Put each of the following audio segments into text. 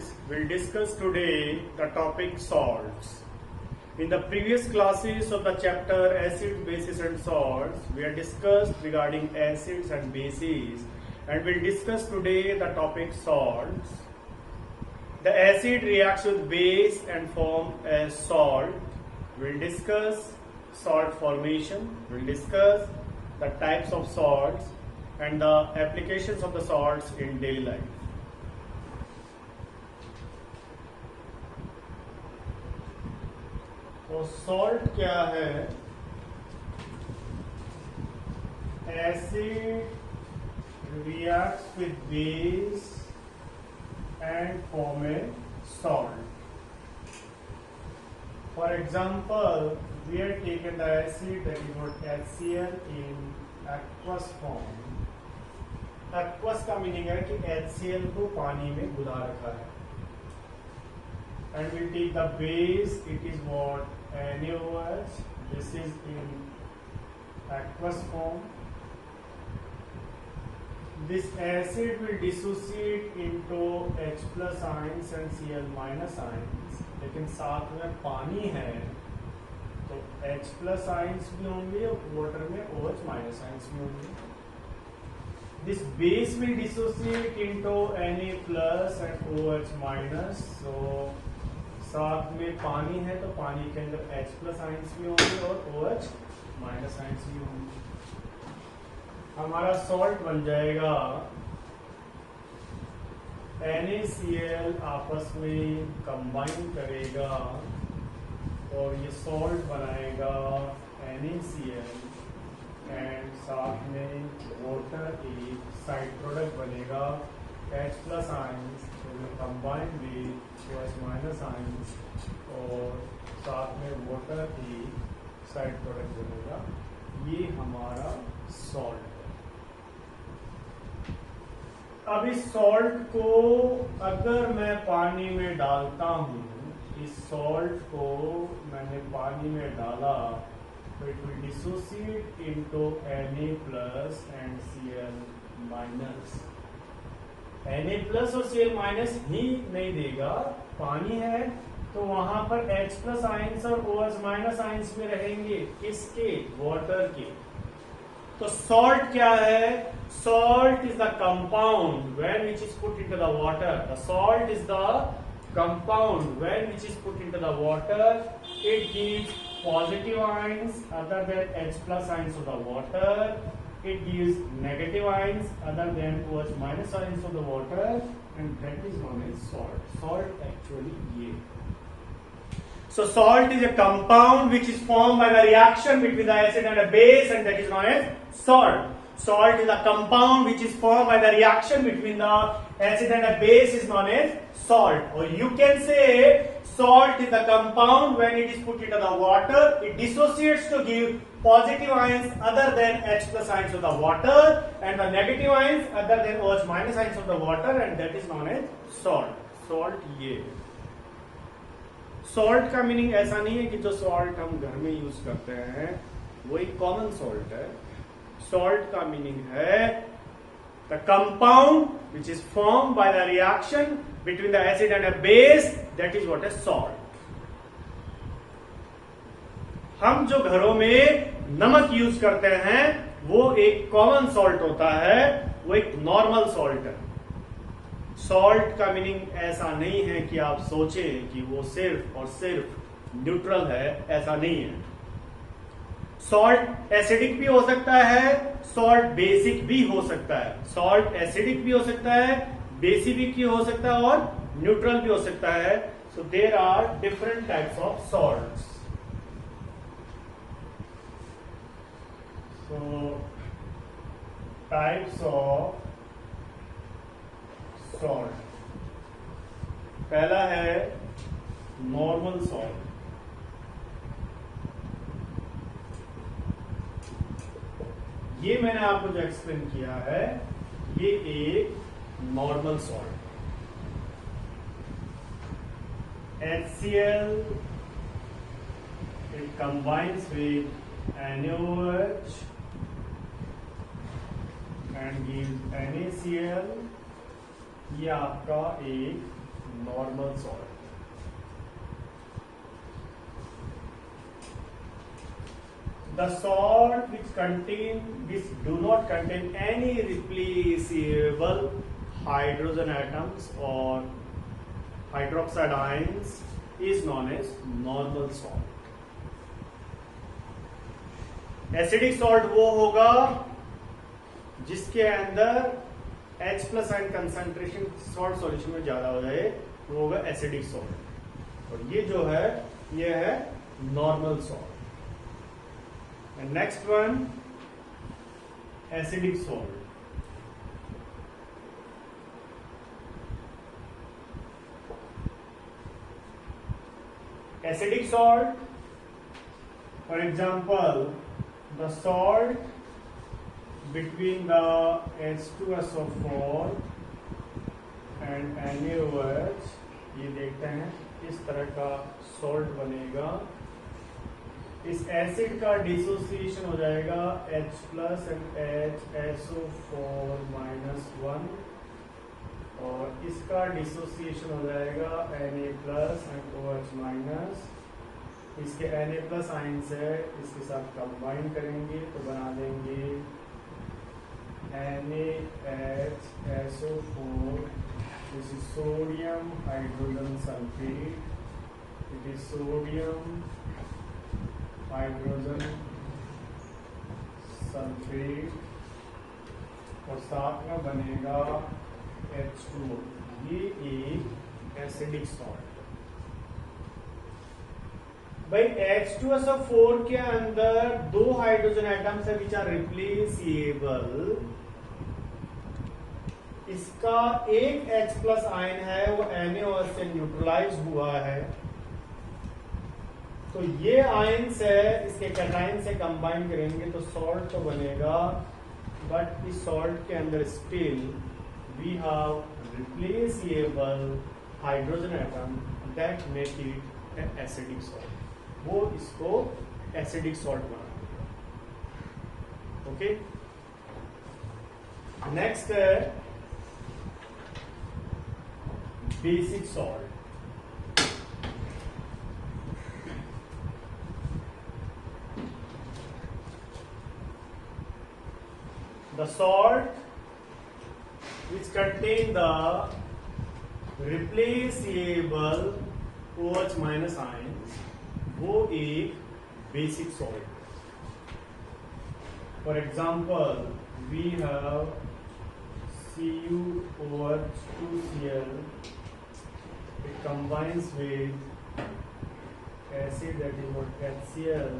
students will discuss today the topic salts. In the previous classes of the chapter acids, bases and salts, we have discussed regarding acids and bases, and we'll discuss today the topic salts. The acid reacts with base and form as salt. We'll discuss salt formation, we'll discuss the types of salts and the applications of the salts in daily life. तो salt क्या है? Acid reacts with base and form a salt. For example, we have taken the acid that is called HCl in aqueous form. Aqueous का meaning है कि HCl को पानी में घुला रखा है. And we take the base, it is what NaOH. This is in aqueous form. This acid will dissociate into H plus ions and Cl minus ions. लेकिन साथ में पानी है तो H plus ions भी होंगे और वाटर में OH minus ions भी होंगे. This base will dissociate into Na plus and OH minus. So साथ में पानी है तो पानी के अंदर H plus आयंस भी होंगे और OH माइनस आयंस भी होंगे. हमारा सॉल्ट बन जाएगा NaCl आपस में कंबाइन करेगा और ये सॉल्ट बनाएगा NaCl एंड साथ में वाटर एक साइड प्रोडक्ट बनेगा H plus ions combine with OH minus ions और साथ में वाटर की साइड प्रोडक्ट बनेगा. ये हमारा सॉल्ट है. अब इस सॉल्ट को अगर मैं पानी में डालता हूँ, इस सॉल्ट को मैंने पानी में डाला तो it will dissociate into Na plus and Cl minus. Na plus और Cl माइनस ही नहीं देगा, पानी है तो वहां पर H प्लस आयंस और OH माइनस आयंस में रहेंगे. किसके? वाटर के. तो सॉल्ट क्या है? Salt is the compound when which is put into the water. The salt is the compound when which is put into the water. It gives positive ions other than H plus ions of the water. It gives negative ions other than OH minus ions of the water, and that is known as salt. Salt actually ये. So salt is a compound which is formed by the reaction between the acid and a base, and that is known as salt. Salt is a compound which is formed by the reaction between the acid and a base is known as salt. Or you can say salt is a compound when it is put into the water, it dissociates to give positive ions other than H plus ions of the water and the negative ions other than OH minus ions of the water, and that is known as salt. Salt ये. Salt का meaning ऐसा नहीं है कि जो salt हम घर में यूज करते हैं वो एक कॉमन सॉल्ट है. सॉल्ट का मीनिंग है the compound which is form by the reaction between the acid and a base, that is what is salt. हम जो घरों में नमक यूज करते हैं वो एक कॉमन सॉल्ट होता है, वो एक नॉर्मल सॉल्ट है. सॉल्ट का मीनिंग ऐसा नहीं है कि आप सोचें कि वो सिर्फ और सिर्फ न्यूट्रल है, ऐसा नहीं है. सॉल्ट एसिडिक भी हो सकता है, सॉल्ट बेसिक भी हो सकता है. सॉल्ट एसिडिक भी हो सकता है, बेसिक भी हो सकता है और न्यूट्रल भी हो सकता है. So there are different types of salts. So, types of salt. पहला है नॉर्मल सॉल्ट. ये मैंने आपको जो एक्सप्लेन किया है ये एक normal salt. HCl it combines with NaOH and gives NaCl. ये आपका एक normal salt. The salt which do not contain any replaceable hydrogen atoms or hydroxide ions is known as normal salt. Acidic salt वो होगा जिसके अंदर H plus ion concentration salt solution में ज्यादा हो जाए, वो होगा एसिडिक सॉल्ट। और ये जो है ये है normal salt. And next one, acidic salt. Acidic salt, for example, the salt between the H2SO4 and NaOH, ये देखते हैं इस तरह का सॉल्ट बनेगा। इस एसिड का डिसोसिएशन हो जाएगा H प्लस एंड HSO4 -1 और इसका डिसोसिएशन हो जाएगा Na plus and OH minus. इसके Na प्लस आयन से इसके साथ कंबाइन करेंगे तो बना देंगे NaHSO4, this is sodium hydrogen sulphate, it is sodium hydrogen sulphate और साथ में बनेगा H2O। ये एक एसिडिक सॉल्ट। भाई H2SO4 के अंदर दो हाइड्रोजन एटम्स है विच आर रिप्लेसेबल। इसका एक H प्लस आयन है वो NaOH से न्यूट्रलाइज हुआ है, तो ये आयन्स है इसके कैटायन से कंबाइन करेंगे तो सॉल्ट तो बनेगा, बट इस सॉल्ट के अंदर still we have replaceable hydrogen atom that make it acidic salt. वो इसको एसिडिक सॉल्ट बना देगा। ओके, नेक्स्ट है basic salt. The salt which contain the replaceable OH minus ions, वो एक basic salt। For example, we have CuOH2Cl, it combines with acid that is what HCl,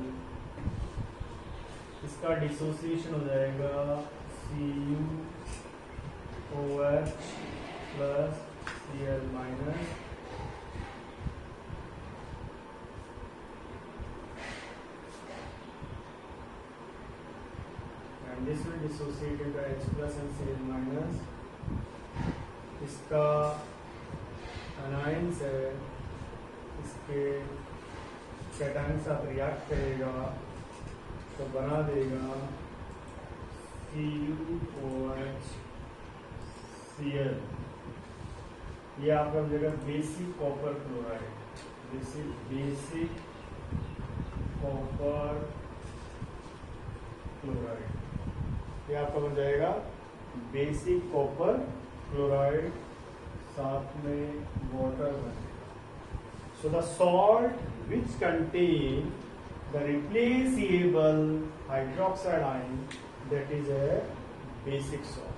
इसका dissociation हो जाएगा CuOH plus Cl minus, and this will dissociate into H plus and Cl minus। इसका anions है, इसके cation के साथ react करेगा तो बना देगा CuOHCl। ये आपका हो जाएगा basic copper chloride, basic copper chloride, ये आपका बन जाएगा बेसिक कॉपर क्लोराइड, साथ में वाटर बनेगा। So the salt which contain the replaceable hydroxide ion, that is a basic salt।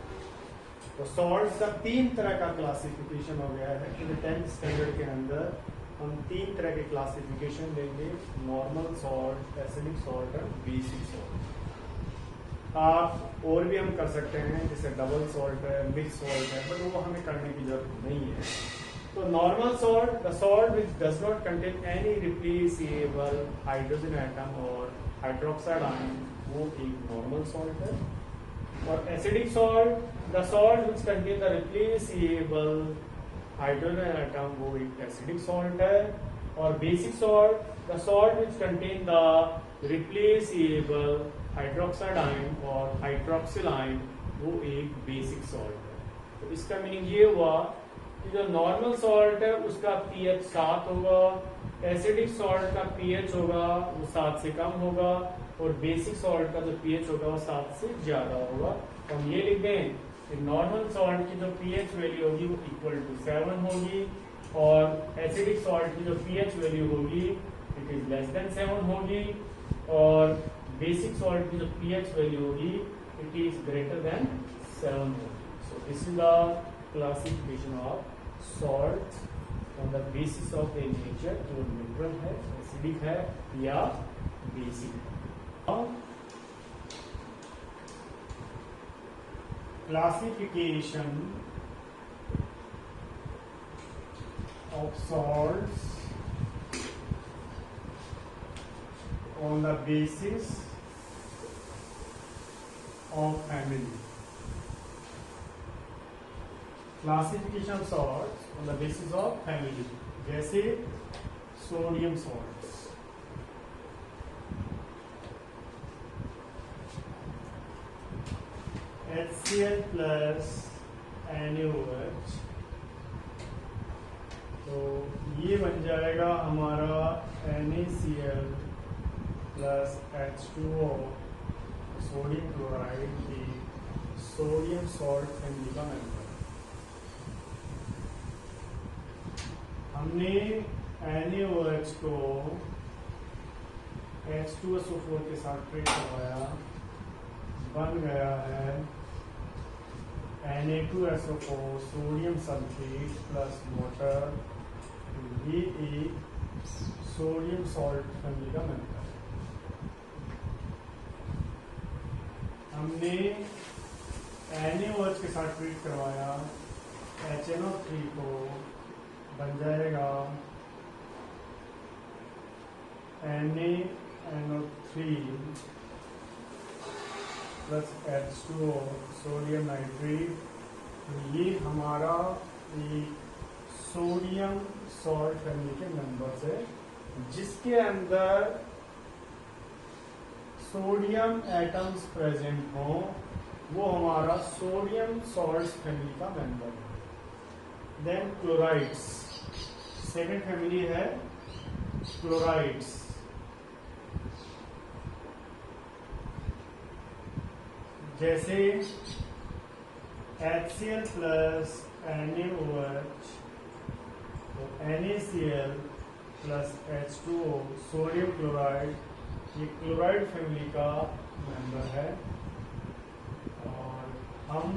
तो सॉल्ट का तीन तरह का क्लासिफिकेशन हो गया है कि 10th स्टैंडर्ड के अंदर हम तीन तरह के क्लासिफिकेशन देंगे, नॉर्मल सॉल्ट, एसिडिक सॉल्ट और बेसिक सॉल्ट। आप और भी हम कर सकते हैं जैसे डबल सॉल्ट है, मिक्स सॉल्ट है, बट वो हमें करने की जरूरत नहीं है। तो normal salt, the salt which does not contain any replaceable hydrogen atom और हाइड्रोक्साइड आयन, वो एक नॉर्मल सॉल्ट है। और acidic salt, the salt which contain the replaceable hydrogen atom, वो एक एसिडिक सॉल्ट है। और basic salt, the salt which contain the replaceable hydroxide ion और हाइड्रोक्सिल आयन, वो एक बेसिक सॉल्ट है। तो इसका मीनिंग ये हुआ जो नॉर्मल सॉल्ट है उसका पीएच 7 होगा, एसिडिक सॉल्ट का पीएच होगा वो 7 से कम होगा, और बेसिक सॉल्ट का जो पीएच होगा वो 7 से ज्यादा होगा। तो हम ये लिख दें कि नॉर्मल सॉल्ट की जो पीएच वैल्यू होगी वो इक्वल टू 7 होगी, और एसिडिक सॉल्ट की जो पीएच वैल्यू होगी इट इज लेस देन 7 होगी, और बेसिक सॉल्ट की जो पीएच वैल्यू होगी इट इज ग्रेटर देन 7 होगी। So this is the classification of salt on the basis of the nature, जो न्यूट्रल है, एसिडिक है या बेसिक है। Classification of salts on the basis of family. Classification of salts on the basis of family. जैसे sodium salts, HCl plus NaOH, तो ये बन जाएगा हमारा NaCl plus H2O, sodium chloride की सोडियम सॉल्ट फैमिली का मेंबर। हमने NaOH को H2SO4 के साथ ट्रीट करवाया, बन गया है Na2SO4 sodium sulphate plus water, ये एक सोडियम सॉल्ट फैमिली का मेंबर है। हमने NaOH के साथ ट्रीट करवाया, HNO3 को बन जाएगा NaNO3 plus H2O sodium nitrate, तो ये हमारा एक सोडियम सॉल्ट फैमिली के मेंबर्स है, जिसके अंदर सोडियम एटम्स प्रेजेंट हो, वो हमारा सोडियम सॉल्ट फैमिली का मेंबर है। देन क्लोराइड्स, सेकेंड फैमिली है क्लोराइड्स। जैसे HCl प्लस NaOH, तो NaCl plus H2O sodium chloride, ये क्लोराइड फैमिली का मेंबर है। और हम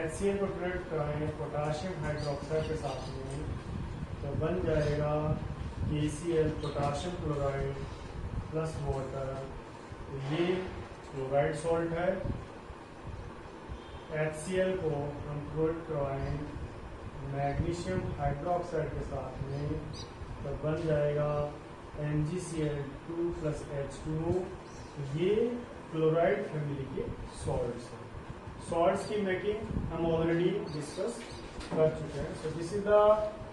HCl को ट्रीट कराएं पोटाशियम हाइड्रोक्साइड के साथ में, तो बन जाएगा KCl potassium chloride plus water, ये क्लोराइड सॉल्ट है। HCl को हम ट्रीट करवाएं मैग्नीशियम हाइड्रोक्साइड के साथ में, तो बन जाएगा MgCl2 प्लस H2O, ये क्लोराइड फैमिली के सॉल्ट्स हैं। सॉल्ट्स की मेकिंग हम ऑलरेडी डिस्कस कर चुके हैं। So this is the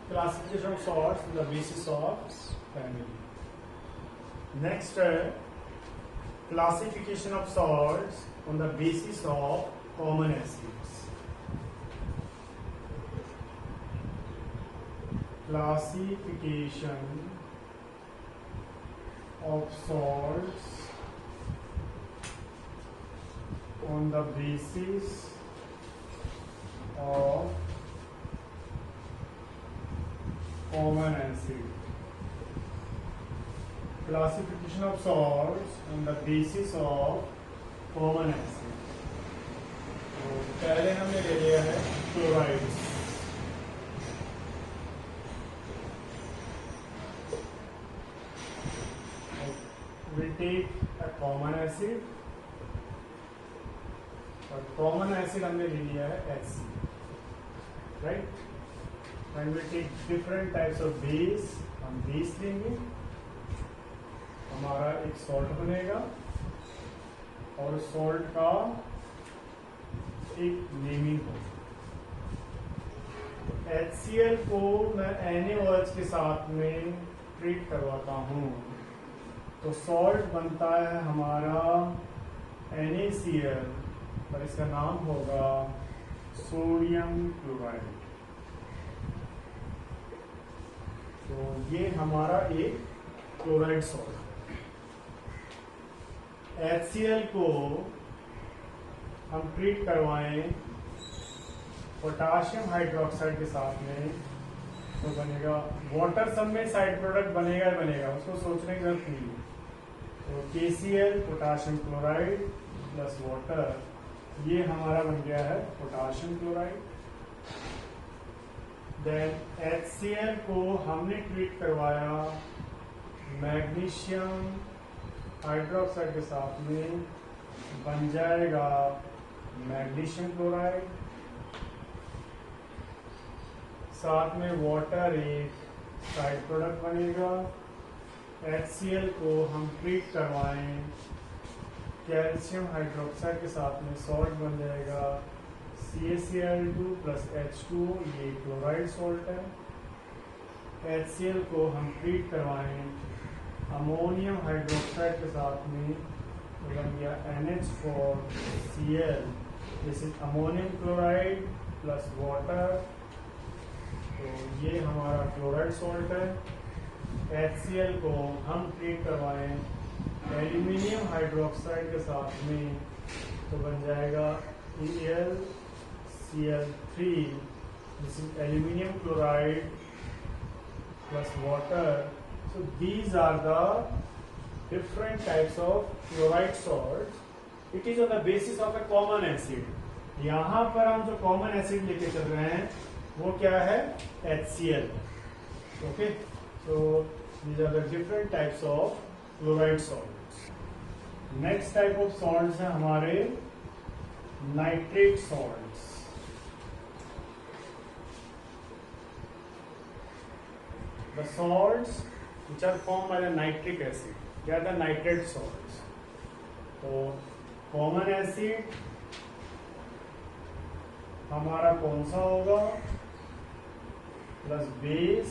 classification of salts, the basis of family. Next है classification of salts on the basis of common acids. Classification of salts on the basis of common acid. Classification of salts on the basis of common acid. तो पहले हमने ले लिया है chlorides. We take a common acid, और common acid हमने ले लिया है HCl, right? When we take different types of base, हम base लेंगे, हमारा एक सॉल्ट बनेगा, और सॉल्ट का एक नेमिंग होगा। HCl को मैं NaOH के साथ में ट्रीट करवाता हूँ, तो सॉल्ट बनता है हमारा NaCl, पर इसका नाम होगा सोडियम क्लोराइड। तो ये हमारा एक क्लोराइड सॉल्ट। HCl को हम ट्रीट करवाएं पोटाशियम हाइड्रोक्साइड के साथ में, तो बनेगा वाटर, सब में साइड प्रोडक्ट बनेगा ही बनेगा, उसको सोचने की जरूरत नहीं है। तो KCl potassium chloride plus water, ये हमारा बन गया है पोटाशियम क्लोराइड। देन HCl को हमने ट्रीट करवाया मैग्नीशियम हाइड्रोक्साइड के साथ में, बन जाएगा मैग्नीशियम क्लोराइड। साथ में वाटर एक साइड प्रोडक्ट बनेगा। HCl को हम ट्रीट करवाएं कैल्शियम हाइड्रोक्साइड के साथ में, सॉल्ट बन जाएगा CaCl2 प्लस H2O, ये क्लोराइड सॉल्ट है। HCl को हम ट्रीट करवाएं अमोनियम हाइड्रोक्साइड के साथ में, तो बन गया NH4Cl, this is ammonium chloride plus water, तो ये हमारा क्लोराइड सॉल्ट है। HCl को हम ट्रीट करवाएं एल्यूमिनियम हाइड्रोक्साइड के साथ में, तो बन जाएगा ElCl3, this is aluminium chloride plus water. So these are the different types of chloride salts. It is on the basis of a common acid. यहाँ पर हम जो common acid लेके चल रहे हैं वो क्या है? HCl. Okay. So these are the different types of chloride salts. Next type of salts है हमारे nitrate salts. The salts which are formed by the nitric acid, they are the nitrate salts. तो common acid हमारा कौन सा होगा? Plus base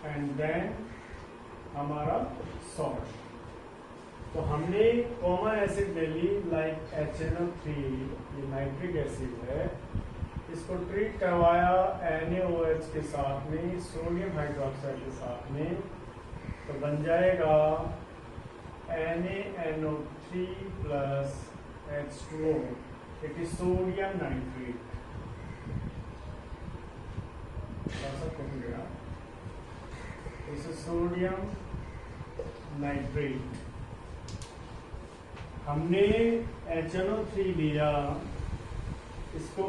and then हमारा salt. तो हमने कॉमन एसिड ले ली लाइक HNO3, ये नाइट्रिक एसिड है, इसको ट्रीट करवाया NaOH के साथ में, सोडियम हाइड्रोक्साइड के साथ में, तो बन जाएगा NaNO3 plus H2O, it is sodium nitrate. इस सोडियम नाइट्रेट हमने HNO3 लिया, इसको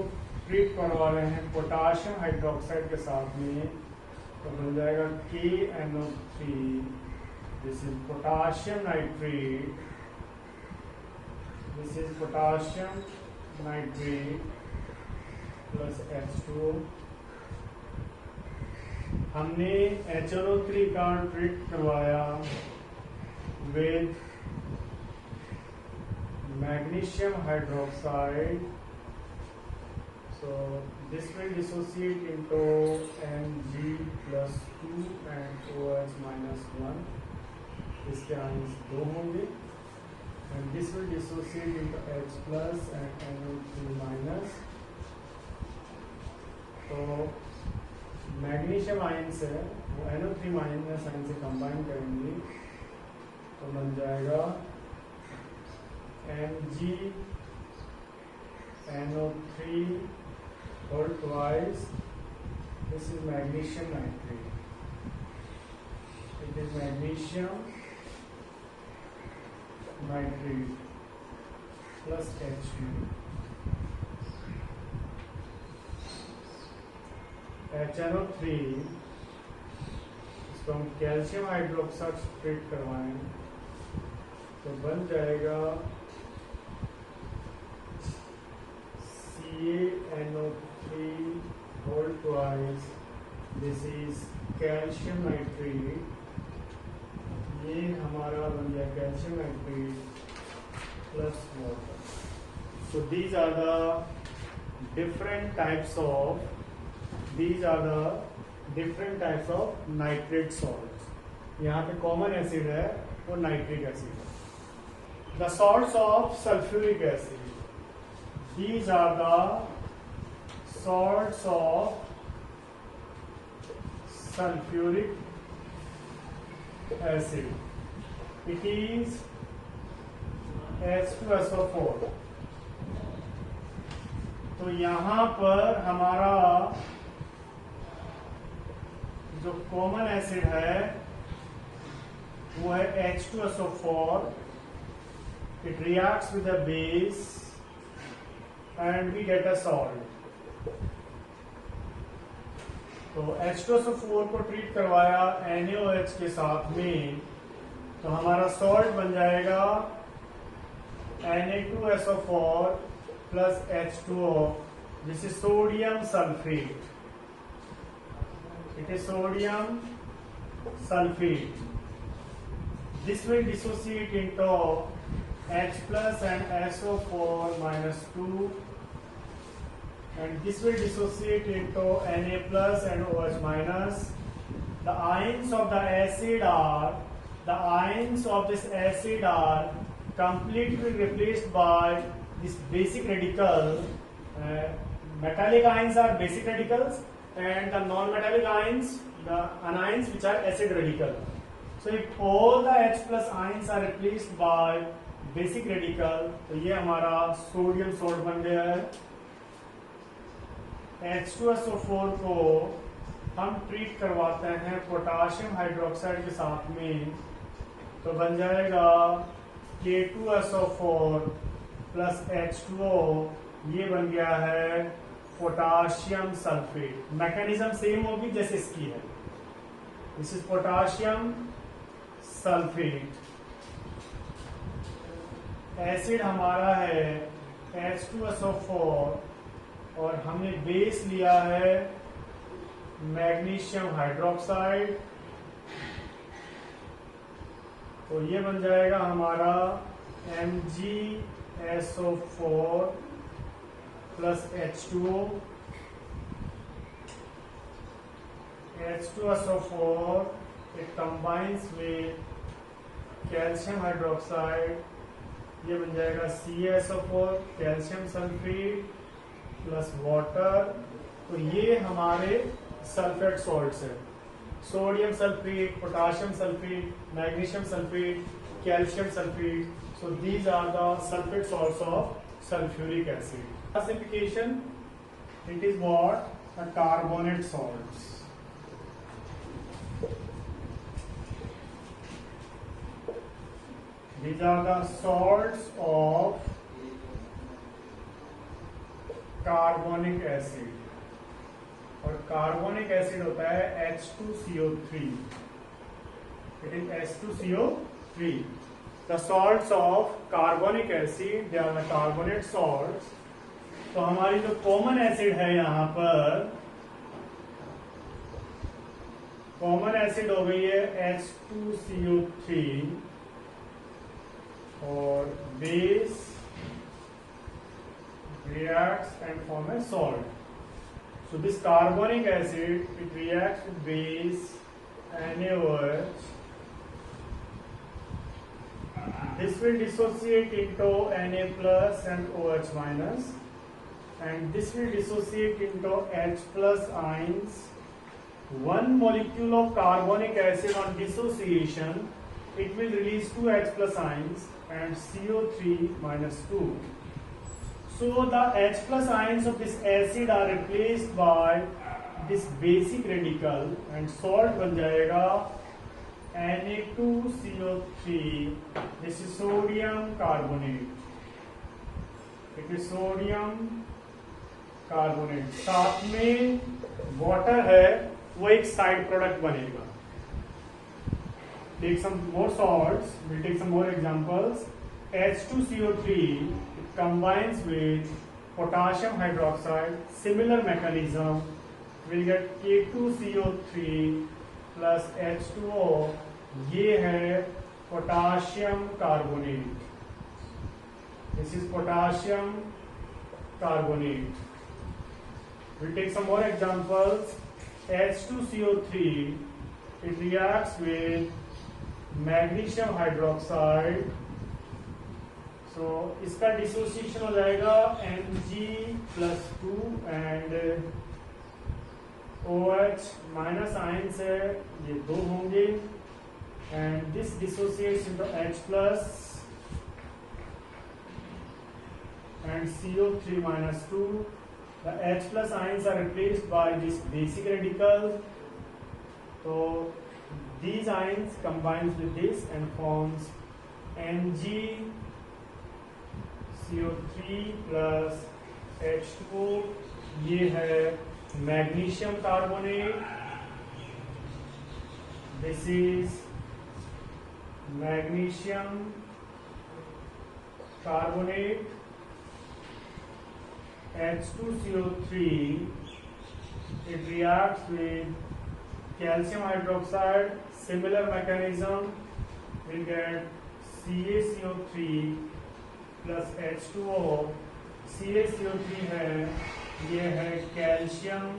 ट्रीट करवा रहे हैं पोटाशियम हाइड्रोक्साइड के साथ में, तो बन जाएगा KNO3, this is potassium nitrate, this is potassium nitrate plus H2O। हमने HNO3 का ट्रीट करवाया with magnesium hydroxide, so this will dissociate into Mg+2 and OH-1, इसके आयंस 2 होंगे, and this will dissociate into H plus and NO3 minus। तो magnesium ions है वो NO3 minus ion से combine करेंगे, तो बन जाएगा Mg NO3 whole twice, this is magnesium nitrate, it is magnesium nitrate plus H2। HNO3 इसको हम कैल्शियम हाइड्रोक्साइड ट्रीट करवाएं, तो बन जाएगा CaNO3 whole twice, this is calcium nitrate, ये हमारा बन गया calcium nitrate plus water. So these are the different types of nitrate salts। यहाँ पे कॉमन एसिड है वो नाइट्रिक एसिड है। The salts of sulfuric acid, these are the salts of sulfuric acid. It is H2SO4. तो यहां पर हमारा जो कॉमन एसिड है वो है H2SO4. It reacts with the base and we get a salt. तो H2SO4 को ट्रीट करवाया NaOH के साथ में, तो हमारा सॉल्ट बन जाएगा Na2SO4 plus H2O. This is sodium sulfate. It is sodium sulfate. This will dissociate into H plus and SO4 minus 2, and this will dissociate into Na plus and OH minus. The ions of this acid are completely replaced by this basic radical. Metallic ions are basic radicals, and the non-metallic ions, the anions, which are acid radical. So if all the H plus ions are replaced by basic radical, तो ये हमारा sodium salt बन गया है. H2SO4 को हम treat करवाते हैं पोटाशियम हाइड्रोक्साइड के साथ में, तो बन जाएगा K2SO4 प्लस H2O. ये बन गया है पोटाशियम सल्फेट. मैकेनिज्म सेम होगी जैसे इसकी है. This is potassium sulphate. Acid हमारा है H2SO4 और हमने बेस लिया है मैग्नीशियम हाइड्रोक्साइड. तो ये बन जाएगा हमारा MgSO4 plus H2O. H2SO4 it combines with calcium hydroxide. ये बन जाएगा CaSO4 calcium sulphate plus water. तो ये हमारे सल्फेट सॉल्ट्स है. Sodium sulphate, potassium sulphate, magnesium sulphate, calcium sulphate. So these are the sulfate salts of sulfuric acid. Classification, it is what? The carbonate salts. These are the salts of carbonic acid. और carbonic acid होता है H2CO3. It is H2CO3. The salts of carbonic acid, they are the carbonate salts. तो हमारी जो common acid है यहाँ पर, common acid हो गई है H2CO3 और base reacts and form a salt. So this carbonic acid, it reacts with base NaOH. This will dissociate into Na plus and OH minus, and this will dissociate into H plus ions. One molecule of carbonic acid on dissociation, it will release 2 H plus ions and CO3 minus 2. So the H plus ions of this acid are replaced by this basic radical and salt बन जाएगा Na2CO3. This is sodium carbonate. It is sodium carbonate. साथ में water है, वो एक side product बनेगा. Take some more salts. We'll take some more examples. H2CO3 combines with potassium hydroxide. Similar mechanism. We'll get K2CO3 plus H2O. ये है potassium carbonate. This is potassium carbonate. We'll take some more examples. H2CO3, it reacts with magnesium hydroxide. सो इसका dissociation हो जाएगा Mg+2 and OH minus ion से ये दो होंगे and this dissociates into H plus and CO3 minus 2. The H plus ions are replaced by this basic radical. So these ions combines with this and forms Mg CO3 plus H2O. ये है magnesium carbonate. This is magnesium carbonate. H2CO3, it reacts with calcium hydroxide, similar mechanism, we'll get CaCO3 plus H2O. CaCO3 है, ये है calcium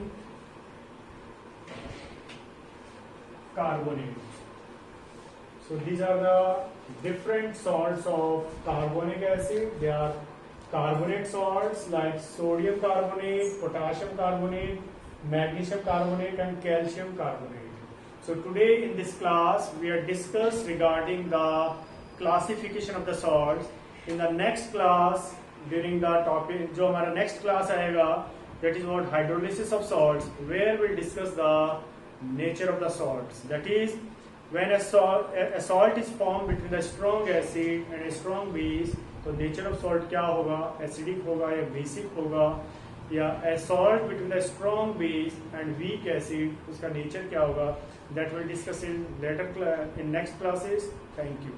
carbonate. So these are the different salts of carbonic acid. They are carbonate salts like sodium carbonate, potassium carbonate, magnesium carbonate and calcium carbonate. So today in this class we are discuss regarding the classification of the salts. In the next class during the topic जो हमारा next class आएगा, that is what hydrolysis of salts, where we'll discuss the nature of the salts. That is when a salt is formed between the strong acid and a strong base, तो nature of salt क्या होगा, acidic होगा या basic होगा, या a salt between the strong base and weak acid, उसका nature क्या होगा, that will discuss in later in next classes. Thank you.